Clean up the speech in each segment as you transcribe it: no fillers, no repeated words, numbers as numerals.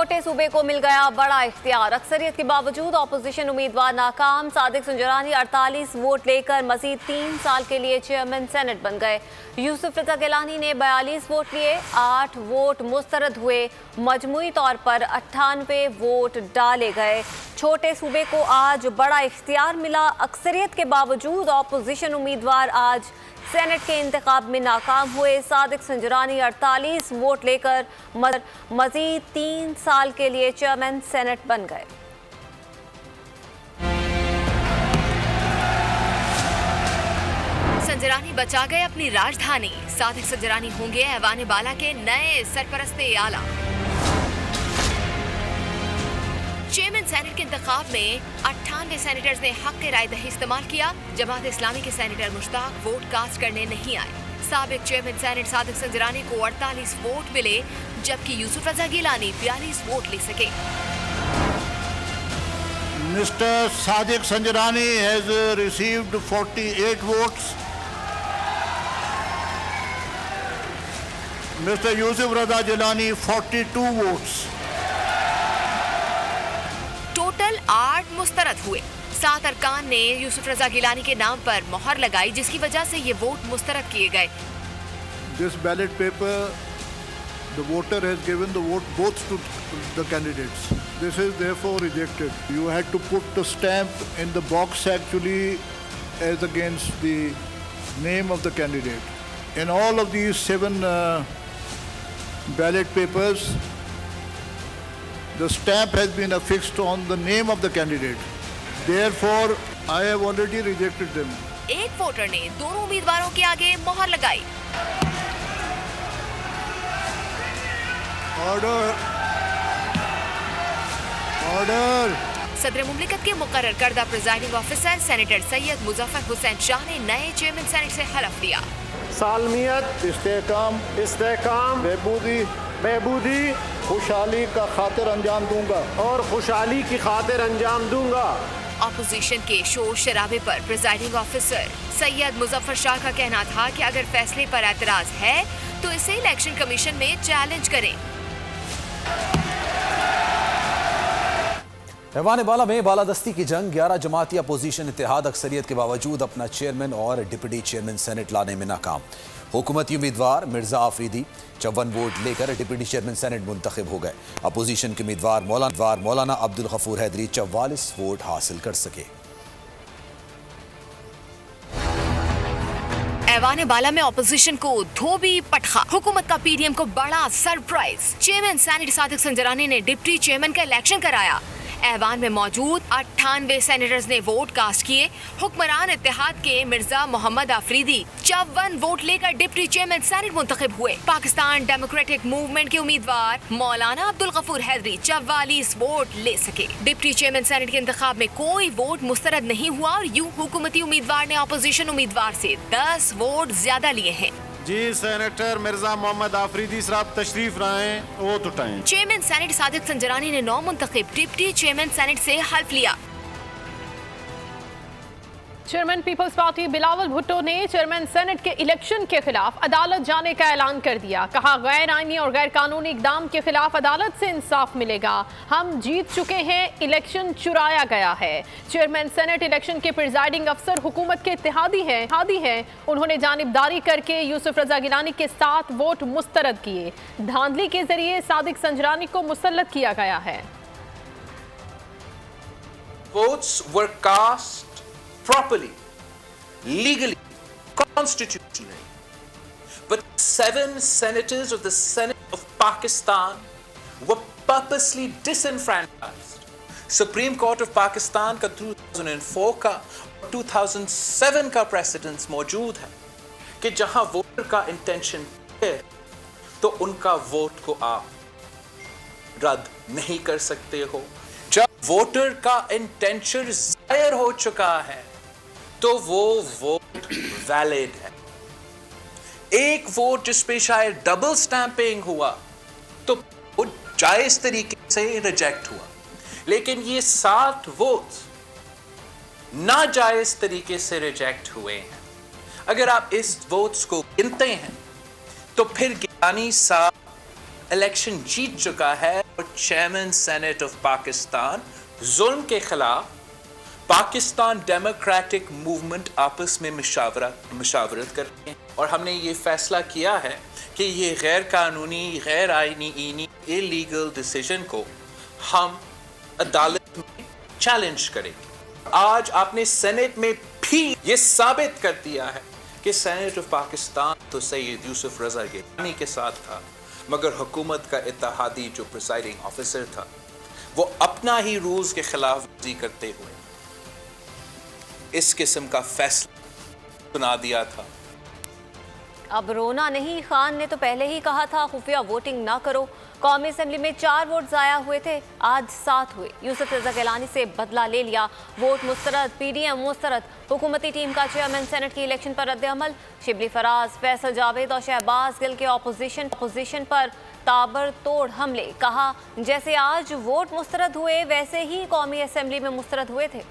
छोटे सूबे को मिल गया बड़ा इख्तियार। अक्सरियत के बावजूद अपोजिशन उम्मीदवार नाकाम। सादिक संजरानी 48 वोट लेकर मजीद 3 साल के लिए चेयरमैन सेनेट बन गए। यूसुफ रजा गिलानी ने 42 वोट लिए, 8 वोट मुस्तरद हुए। मजमूई तौर पर 98 वोट डाले गए। छोटे सूबे को आज बड़ा इख्तियार मिला। अक्सरियत के बावजूद अपोजिशन उम्मीदवार आज सेनेट के इंतखाब में नाकाम हुए। सादिक संजरानी 48 वोट लेकर मजीद 3 साल के लिए चेयरमैन सेनेट बन गए। संजरानी बचा गए अपनी राजधानी। सादिक संजरानी होंगे ऐवान बाला के नए सरपरस्ते आला। चेयरमैन सेनेट के इंतखाब में 98 सेनेटर्स ने हक के राय दही इस्तेमाल किया। जमात इस्लामी के सेनेटर मुश्ताक वोट कास्ट करने नहीं आए। साबिक चेयरमैन सेनेट सादिक संजरानी को 48 वोट मिले, जबकि यूसुफ रजा गिलानी 42 वोट ले सके। Mister Sadiq Sanjrani has received 48 votes. Mister Yusuf Raza Gilani 42 votes. Total 8 मुस्तरद हुए। 7 अरकान ने यूसुफ रजा गिलानी के नाम पर मोहर लगाई, जिसकी वजह से ये वोट मुस्तरद किए गए। This ballot paper, the voter has given the vote both to the candidates. This is therefore rejected. You had to put the stamp in the box actually as against the name of the candidate. In all of these 7 ballot papers, the stamp has been affixed on the name of the candidate. Therefore, I have already rejected them. एक voter ने दोनों उम्मीदवारों के आगे मोहर लगाई। Order. Order. सदर मुमलिकत के मुकर्रर करदा presiding officer senator Syed Muzaffar Hussain Shah ने नए चेयरमैन सेनेट से हलफ लिया। सालमियत, इस्तेहकाम, बहबूदी, खुशहाली का खातिर अंजाम दूंगा और खुशहाली की खातिर अंजाम दूंगा। अपोजिशन के शोर शराबे पर प्रिजाइडिंग ऑफिसर सैयद मुजफ्फर शाह का कहना था कि अगर फैसले पर एतराज है तो इसे इलेक्शन कमीशन में चैलेंज करें। ऐवान बाला में बालादस्ती की जंग। 11 जमाती अपोजिशन इत्तेहाद अक्सरियत के बावजूद अपना चेयरमैन और डिप्टी चेयरमैन सेनेट लाने में नाकाम। हुकूमती उम्मीदवार मिर्जा आफरीदी 54 वोट लेकर डिप्टी चेयरमैन सेनेट मुंतखब हो गए। अपोजिशन के उम्मीदवार मौलाना अब्दुल गफूर हैदरी 44 वोट हासिल कर सके। ऐवान बाला में अपोजिशन को धोबी पटखा। हुकूमत का पीडीएम को बड़ा surprise. Chairman senate Sadiq Sanjrani ने डिप्टी चेयरमैन का इलेक्शन कराया। ऐवान में मौजूद 98 सेनेटर्स ने वोट कास्ट किए। हुक्मरान इत्तेहाद के मिर्जा मोहम्मद आफरीदी 54 वोट लेकर डिप्टी चेयरमैन सेनेट मुंतखब हुए। पाकिस्तान डेमोक्रेटिक मूवमेंट के उम्मीदवार मौलाना अब्दुल गफूर हैदरी 44 वोट ले सके। डिप्टी चेयरमैन सेनेट के इंतखाब में कोई वोट मुस्तरद नहीं हुआ और यूं हुकूमती उम्मीदवार ने अपोजिशन उम्मीदवार से 10 वोट ज्यादा लिए हैं। जी सेनेटर मिर्जा मोहम्मद आफरीदी साहब तशरीफ लाएं, वोट उठाएं। चेयरमैन सेनेट सादिक संजरानी ने नौ मुंतखब डिप्टी चेयरमैन सेनेट से हल्फ लिया। चेयरमैन पीपल्स पार्टी बिलावल भुट्टो ने चेयरमैन सेनेट के इलेक्शन के खिलाफ अदालत जाने का ऐलान कर दिया। कहा, गैर आईनी और गैर कानूनी इकदाम के खिलाफ अदालत से इंसाफ मिलेगा। हम जीत चुके हैं, इलेक्शन चुराया गया है। चेयरमैन सेनेट इलेक्शन के प्रिजाइडिंग अफसर हुकूमत के इत्तेहादी हैं। उन्होंने जानिबदारी करके यूसुफ रजा गिलानी के 7 वोट मुस्तरद किए। धांधली के जरिए सादिक संजरानी को मुसल्लत किया गया है। Votes were cast properly, legally, constitutionally. But 7 senators of the Senate of Pakistan were purposely disenfranchised. Supreme Court of Pakistan का 2004 का 2007 का प्रेसिडेंस मौजूद है कि जहां वोटर का इंटेंशन है तो उनका वोट को आप रद्द नहीं कर सकते हो। जब वोटर का इंटेंशन जाहिर हो चुका है तो वो वोट वैलिड है। एक वोट जिस पे शायद डबल स्टैंपिंग हुआ तो वो जायज तरीके से रिजेक्ट हुआ, लेकिन ये 7 वोट्स नाजायज तरीके से रिजेक्ट हुए हैं। अगर आप इस वोट्स को गिनते हैं तो फिर गिलानी साहब इलेक्शन जीत चुका है और चेयरमैन सेनेट ऑफ पाकिस्तान जुल्म के खिलाफ पाकिस्तान डेमोक्रेटिक मूवमेंट आपस में मुशावरत कर रहे हैं और हमने ये फैसला किया है कि ये गैर कानूनी, गैर आईनी, इलीगल डिसीजन को हम अदालत में चैलेंज करेंगे। आज आपने सेनेट में भी ये साबित कर दिया है कि सेनेट ऑफ पाकिस्तान तो सैयद यूसुफ रजा गिलानी के साथ था, मगर हुकूमत का इत्तेहादी जो प्रिसाइडिंग ऑफिसर था वो अपना ही रूल्स के खिलाफ वर्जी करते हुए इस किस्म का फैसला सुना दिया था। अब रोना नहीं, खान ने तो पहले ही कहा था खुफिया वोटिंग ना करो। कौमी असेंबली में 4 वोट ज़ाया हुए थे, आज 7 हुए। यूसुफ रजा गिलानी से बदला ले लिया, वोट मुस्तरद, पीडीएम मुस्तरद। हुकूमती टीम का चेयरमैन सेनेट की इलेक्शन पर रद्द-ए-अमल। शिबली फराज, फैसल जावेद और शहबाज गिल के अपोजिशन पर ताबड़तोड़ हमले। कहा जैसे आज वोट मुस्तरद हुए वैसे ही कौमी असेंबली में मुस्तरद हुए थे।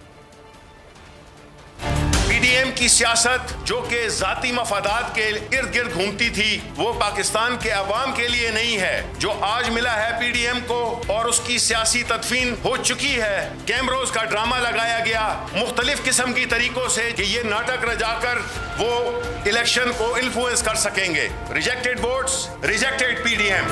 पीडीएम की सियासत जो कि जाती मफादात के इर्द गिर्द घूमती थी वो पाकिस्तान के अवाम के लिए नहीं है। जो आज मिला है पीडीएम को और उसकी सियासी तदफीन हो चुकी है। कैमरोज का ड्रामा लगाया गया मुख्तलिफ किस्म की तरीकों से कि ये नाटक रचाकर वो इलेक्शन को इन्फ्लुएंस कर सकेंगे। Rejected votes, rejected PDM.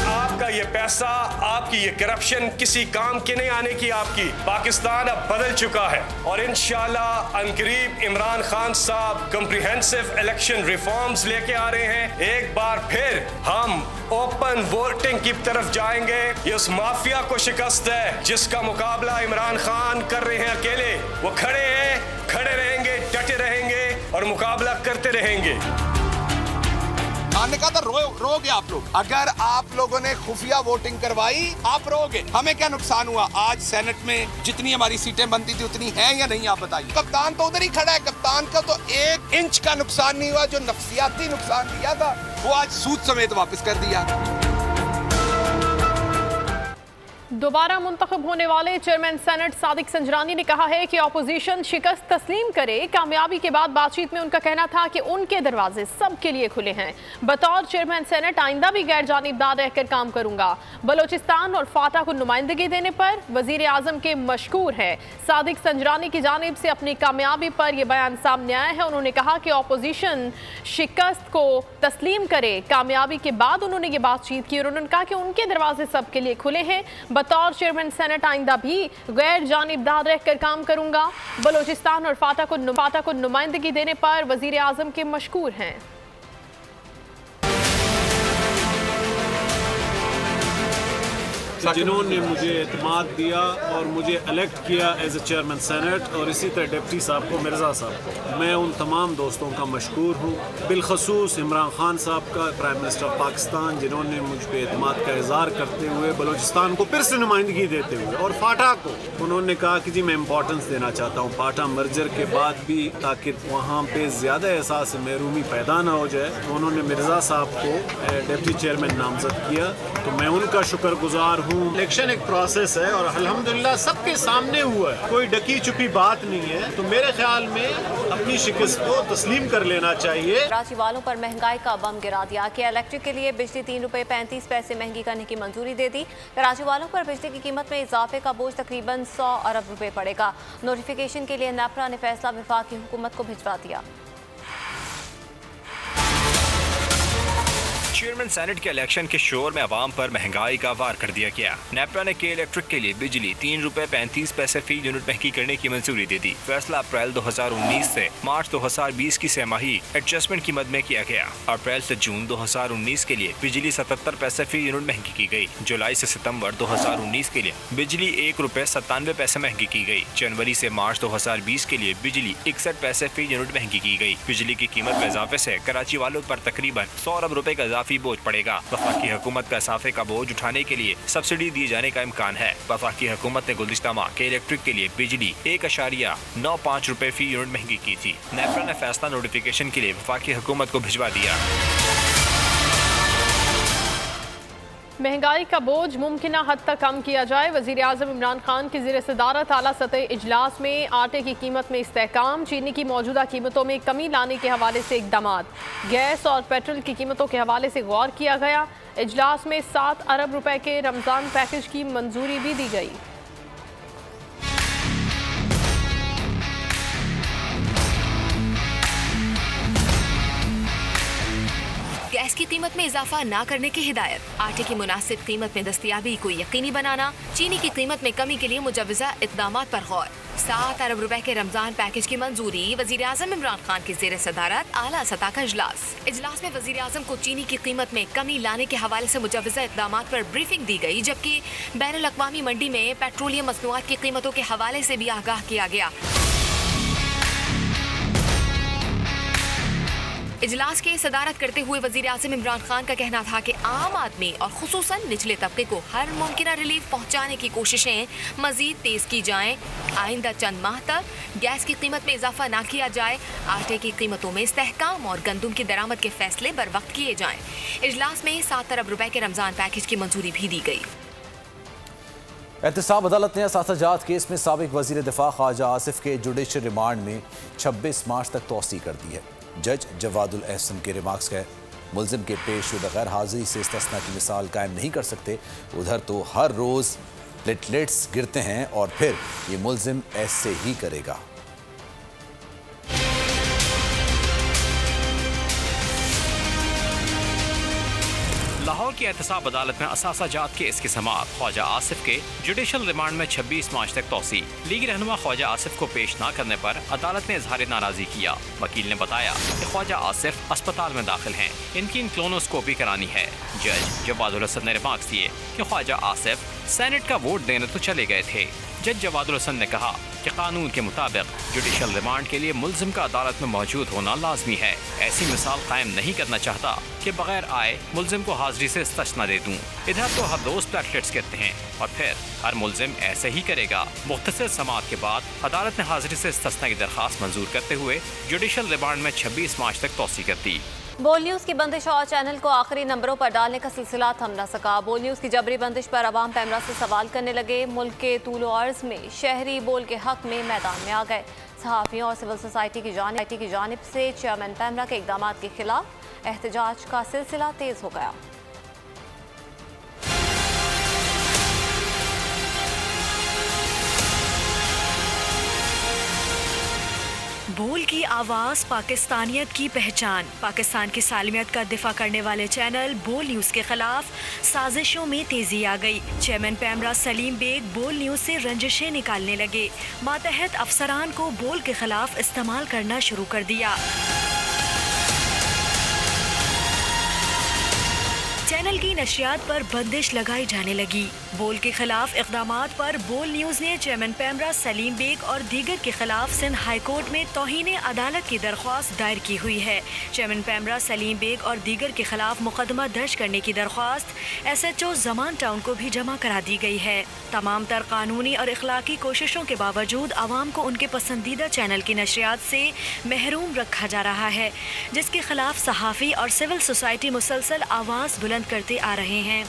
आपका ये पैसा, आपकी ये करप्शन किसी काम के नहीं आने की। आपकी पाकिस्तान अब बदल चुका है और इंशाल्लाह अनकरीब इमरान खान साहब कॉम्प्रिहेंसिव इलेक्शन रिफॉर्म्स लेके आ रहे हैं। एक बार फिर हम ओपन वोटिंग की तरफ जाएंगे। ये उस माफिया को शिकस्त है जिसका मुकाबला इमरान खान कर रहे हैं अकेले। वो खड़े हैं, खड़े रहेंगे, डटे रहेंगे और मुकाबला करते रहेंगे। आने का तो रोगे आप लोग। अगर आप लोगों ने खुफिया वोटिंग करवाई, आप रोगे। हमें क्या नुकसान हुआ? आज सेनेट में जितनी हमारी सीटें बनती थी उतनी हैं या नहीं, आप बताइए। कप्तान तो उधर ही खड़ा है, कप्तान का तो 1 इंच का नुकसान नहीं हुआ। जो नफसियाती नुकसान दिया था वो आज सूद समेत वापस कर दिया। दोबारा मुंतखब होने वाले चेयरमैन सेनेट सादिक संजरानी ने कहा है कि अपोजिशन शिकस्त तस्लीम करे। कामयाबी के बाद बातचीत में उनका कहना था कि उनके दरवाजे सबके लिए खुले हैं। बतौर चेयरमैन सेनेट आइंदा भी गैर जानिबदार रहकर काम करूंगा। बलोचिस्तान और फाटा को नुमाइंदगी देने पर वजीर आजम के मशकूर है। सादिक संजरानी की जानिब से अपनी कामयाबी पर यह बयान सामने आया है। उन्होंने कहा कि अपोजिशन शिकस्त को तस्लीम करे। कामयाबी के बाद उन्होंने ये बातचीत की और उन्होंने कहा कि उनके दरवाजे सबके लिए खुले हैं। बतौर चेयरमैन सेनेट आइंदा भी गैर जानिबदार रहकर काम करूंगा। बलोचिस्तान और फाटा को नुमाइंदगी देने पर वजीर आजम के मशकूर हैं। जिन्होंने मुझे एतमाद दिया और मुझे इलेक्ट किया एज ए चेयरमैन सेनेट और इसी तरह डिप्टी साहब को, मिर्ज़ा साहब को, मैं उन तमाम दोस्तों का मशकूर हूँ। बिलखसूस इमरान खान साहब का, प्राइम मिनिस्टर ऑफ पाकिस्तान, जिन्होंने मुझ पर एतमाद का इज़हार करते हुए बलोचिस्तान को फिर से नुमाइंदगी देते हुए, और फाटा को उन्होंने कहा कि जी मैं इम्पोर्टेंस देना चाहता हूँ फाटा मर्जर के बाद भी, ताकि वहाँ पर ज़्यादा एहसास महरूमी पैदा ना हो जाए। उन्होंने मिर्ज़ा साहब को डिप्टी चेयरमैन नामजद किया, तो मैं उनका शुक्रगुजार हूँ। इलेक्शन एक प्रोसेस है और अल्हम्दुलिल्लाह सबके सामने हुआ है, कोई डकी छुपी बात नहीं है। तो मेरे ख्याल में अपनी शिकस्त को तस्लीम कर लेना चाहिए। कराची वालों पर महंगाई का बम गिरा दिया कि इलेक्ट्रिक के लिए बिजली 3 रुपए 35 पैसे महंगी करने की मंजूरी दे दी। कराची वालों पर बिजली की कीमत में इजाफे का बोझ तकरीबन 100 अरब रुपए पड़ेगा। नोटिफिकेशन के लिए नेपरा ने फैसला वफाकी हुकूमत को भिजवा दिया। चेयरमैन सेनेट के इलेक्शन के शोर में अवाम पर महंगाई का वार कर दिया गया। नेपरा ने के इलेक्ट्रिक के लिए बिजली 3 रुपए 35 पैसे फी यूनिट महंगी करने की मंजूरी दे दी। फैसला अप्रैल 2019 से मार्च 2020 की छमाही एडजस्टमेंट की मद में किया गया। अप्रैल से जून 2019 के लिए बिजली 77 पैसे फी यूनिट महंगी की गई। जुलाई से सितंबर 2019 के लिए बिजली 1 रुपए 97 पैसे महंगी की गई। जनवरी से मार्च 2020 के लिए बिजली 61 पैसे फी यूनिट महंगी की गई। बिजली की कीमत में इजाफे से कराची वालों पर तकरीबन 100 अरब रुपए का इजाफी बोझ पड़ेगा। वफाकी हुकूमत का इजाफे का बोझ उठाने के लिए सब्सिडी दिए जाने का इम्कान है। वफाकी हुकूमत ने गुज़िश्ता माह के इलेक्ट्रिक के लिए बिजली 1.95 रुपए फी यूनिट महंगी की थी। नेपरा ने फैसला नोटिफिकेशन के लिए वफाकी हुकूमत को भिजवा दिया। महंगाई का बोझ मुमकिन हद तक कम किया जाए। वज़ीर आज़म इमरान खान की ज़ेर सदारत आला सतह इजलास में आटे की कीमत में इस्तेहकाम, चीनी की मौजूदा कीमतों में कमी लाने के हवाले से इक़दामात, गैस और पेट्रोल की कीमतों के हवाले से गौर किया गया। इजलास में 7 अरब रुपए के रमज़ान पैकेज की मंजूरी भी दी गई। गैस की कीमत में इजाफा ना करने की हिदायत, आटे की मुनासिब कीमत में दस्तयाबी को यकीनी बनाना, चीनी की कीमत में कमी के लिए मुजव्वज़ा इक़दामात पर गौर। 7 अरब रुपए के रमजान पैकेज की मंजूरी। वज़ीर आज़म इमरान खान की ज़ेर सदारत आला सतह का इजलास में वज़ीर आज़म को चीनी की कीमत में कमी लाने के हवाले से मुजव्वज़ा इक़दामात पर ब्रीफिंग दी गई, जबकि बैनुल अक़वामी मंडी में पेट्रोलियम मसनूआत की कीमतों के हवाले से भी आगाह किया गया। इजलास के सदारत करते हुए वज़ीर आज़म इमरान खान का कहना था कि आम आदमी और खुसूसन निचले तबके को हर मुमकिन रिलीफ पहुँचाने की कोशिशें मज़ीद तेज़ की जाएँ। आइंदा चंद माह तक गैस की कीमत में इजाफा ना किया जाए, आटे की कीमतों में इस्तेहकाम और गंदुम की दरामद के फैसले बर वक्त किए जाएँ। इजलास में 7 अरब रुपए के रमज़ान पैकेज की मंजूरी भी दी गई। एहतसाब अदालत ने असातिजात केस में साबिक वज़ीर दिफा ख्वाजा आसिफ के जुडिशल रिमांड में 26 मार्च तक तौसी कर दी है। जज जवादुल एहसन के रिमार्क्स है, मुल्जिम के पेश शुदा गैर हाजिरी से इस्तिस्ना की मिसाल कायम नहीं कर सकते। उधर तो हर रोज़ प्लेटलेट्स गिरते हैं और फिर ये मुल्जिम ऐसे ही करेगा। लाहौर की एहतसाब अदालत में असातिजात केस की समाअत, ख्वाजा आसिफ के जुडिशल रिमांड में 26 मार्च तक तौसी। लीगी रहनुमा ख्वाजा आसिफ को पेश न करने पर अदालत ने इजहार नाराजगी किया। वकील ने बताया कि ख्वाजा आसिफ अस्पताल में दाखिल हैं, इनकी क्लोनोस्कोपी करानी है। जज जवादुल हसन ने रिमार्क्स दिए कि ख्वाजा आसिफ सेनेट का वोट देने तो चले गए थे। जज जवादुल हसन ने कहा कि कानून के मुताबिक जुडिशल रिमांड के लिए मुल्जिम का अदालत में मौजूद होना लाजमी है। ऐसी मिसाल कायम नहीं करना चाहता कि बगैर आए मुल्जिम को हाजिरी से इस्तिस्ना दे दूं। इधर तो हर रोज प्लेटलेट्स गिरते हैं और फिर हर मुल्जिम ऐसे ही करेगा। मुख्तसर समाअत के बाद अदालत ने हाजिरी से इस्तिस्ना की दरख्वास्त मंजूर करते हुए जुडिशल रिमांड में 26 मार्च तक तौसी कर दी। बोल न्यूज़ की बंदिश और चैनल को आखिरी नंबरों पर डालने का सिलसिला थम न सका। बोल न्यूज़ की जबरी बंदिश पर अवाम पैमरा से सवाल करने लगे। मुल्क के तूलो अर्ज में शहरी बोल के हक में मैदान में आ गए। सहाफ़ियों और सिविल सोसाइटी की जानिब से चेयरमैन पैमरा के इक़दाम के खिलाफ एहतजाज का सिलसिला तेज़ हो गया। बोल की आवाज़ पाकिस्तानियत की पहचान। पाकिस्तान की सालमियत का दिफा करने वाले चैनल बोल न्यूज़ के खिलाफ साजिशों में तेजी आ गई। चेयरमैन पैमरा सलीम बेग बोल न्यूज़ से रंजिशें निकालने लगे। मातहत अफसरान को बोल के खिलाफ इस्तेमाल करना शुरू कर दिया। चैनल की नशियात पर बंदिश लगाई जाने लगी। बोल के खिलाफ इक़दामात पर बोल न्यूज़ ने चेयरमैन पैमरा सलीम बेग और दीगर के खिलाफ सिंध हाई कोर्ट में तौहीन अदालत की दरख्वास्त दायर की हुई है। चेयरमैन पैमरा सलीम बेग और दीगर के खिलाफ मुकदमा दर्ज करने की दरख्वास्त SHO जमान टाउन को भी जमा करा दी गई है। तमाम तर कानूनी और इखलाकी कोशिशों के बावजूद आवाम को उनके पसंदीदा चैनल की नशियात से महरूम रखा जा रहा है, जिसके खिलाफ सहाफ़ी और सिविल सोसाइटी मुसलसल आवाज़ बुलंद करते आ रहे हैं।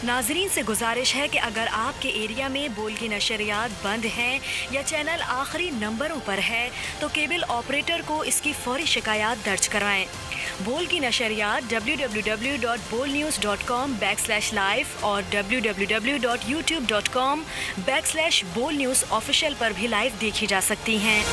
नाजरीन से गुजारिश है कि अगर आपके एरिया में बोल की नशरियात बंद हैं या चैनल आखिरी नंबरों पर है तो केबल ऑपरेटर को इसकी फौरी शिकायत दर्ज करवाएं। बोल की नशरियात www.bolnews.com/live और www.youtube.com/bolnewsofficial पर भी लाइव देखी जा सकती हैं।